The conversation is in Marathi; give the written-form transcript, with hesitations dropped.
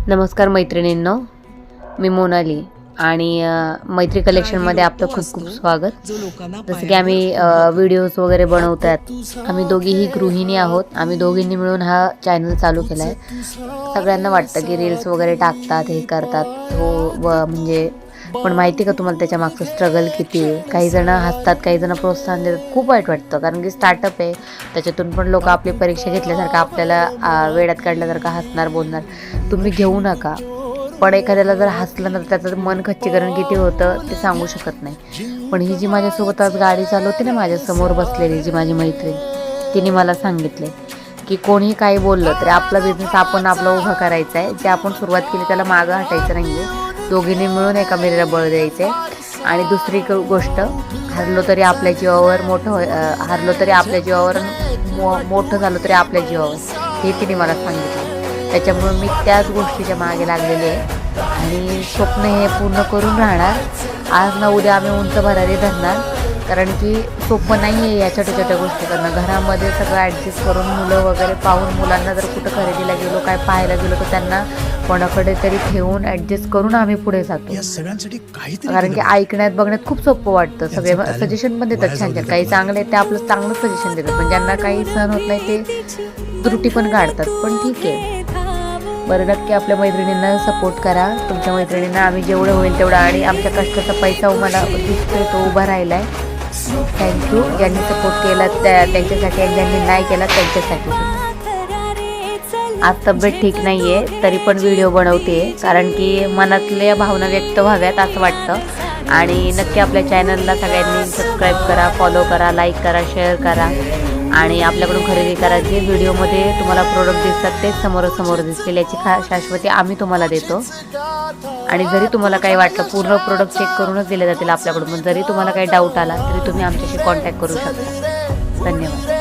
नमस्कार मैत्रिणींनो, मी मोनाली आणि मैत्री कलेक्शनमध्ये आपलं खूप खूप स्वागत। जसं की आम्ही व्हिडिओज वगैरे बनवतात, आम्ही दोघीही गृहिणी आहोत। आम्ही दोघींनी मिळून हा चॅनल चालू केला आहे। सगळ्यांना वाटतं की रील्स वगैरे टाकतात, हे करतात म्हणजे पण माहिती का तुम्हाला त्याच्या मागचं स्ट्रगल किती आहे? काही जण हसतात, काही जण प्रोत्साहन देतात। खूप वाईट वाटतं, कारण की स्टार्टअप आहे, त्याच्यातून पण लोक आपली परीक्षा घेतल्यासारखं आपल्याला वेड्यात काढल्यासारखं हसणार, बोलणार। तुम्ही घेऊ नका, पण एखाद्याला जर हसलं ना, त्याचं मन खच्चीकरण किती होतं ते सांगू शकत नाही। पण ही जी माझ्यासोबत आज गाडी चालवते ना, माझ्यासमोर बसलेली जी माझी मैत्रीण, तिने मला सांगितले की कोणीही काही बोललं तरी आपला बिझनेस आपण आपला उभा करायचा आहे। जे आपण सुरुवात केली त्याला मागं हटायचं नाही आहे। दोघींनी मिळून एका मेरीला बळ द्यायचे। आणि दुसरी गोष्ट, हरलो तरी आपल्या जीवावर हरलो तरी आपल्या जीवावर, मोठं झालो तरी आपल्या जीवावर, हे तिने मला सांगितलं। त्याच्यामुळे मी त्याच गोष्टीच्या मागे लागलेले आहे आणि स्वप्न हे पूर्ण करून राहणार। आज ना उद्या आम्ही उंच भरारी धरणार, कारण की सोपं नाही आहे या छोट्या छोट्या गोष्टी करणं। घरामध्ये सगळं ॲडजस्ट करून, मुलं वगैरे पाहून, मुलांना जर कुठं खरेदीला गेलो, काय पाहायला गेलो, तर त्यांना कोणाकडे तरी ठेवून ॲडजस्ट करून आम्ही पुढे जातो। कारण की ऐकण्यात बघण्यात खूप सोपं वाटतं। सगळे सजेशन पण देतात छान छान, काही चांगले ते आपलं चांगलं सजेशन देतात, पण ज्यांना काही सहन होत नाही ते त्रुटी पण काढतात। पण ठीक आहे, बरं, नक्की आपल्या मैत्रिणींना सपोर्ट करा। तुमच्या मैत्रिणींना आम्ही जेवढं होईल तेवढं, आणि आमच्या कष्टाचा पैसा मला दिसतोय तो उभा राहिला आहे। थँक्यू, ज्यांनी सपोर्ट केला त्यांच्यासाठी, आणि ज्यांनी नाही केला त्यांच्यासाठी सुद्धा। आज तब्येत ठीक नाही आहे, तरी पण व्हिडिओ बनवते, कारण की मनातल्या भावना व्यक्त व्हाव्यात असं वाटतं। आणि नक्की आपल्या चॅनलला सगळ्यांनी सबस्क्राईब करा, फॉलो करा, लाईक करा, शेअर करा, आणि आपल्याकडून खरेदी करा। जे व्हिडिओमध्ये तुम्हाला प्रोडक्ट दिसतात तेच समोरासमोर दिसतील, याची शाश्वती आम्ही तुम्हाला देतो। आणि जरी तुम्हाला काही वाटलं, पूर्ण प्रोडक्ट चेक करूनच दिले जातील आपल्याकडून, पण जरी तुम्हाला काही डाऊट आला तरी तुम्ही आमच्याशी कॉन्टॅक्ट करू शकता। धन्यवाद।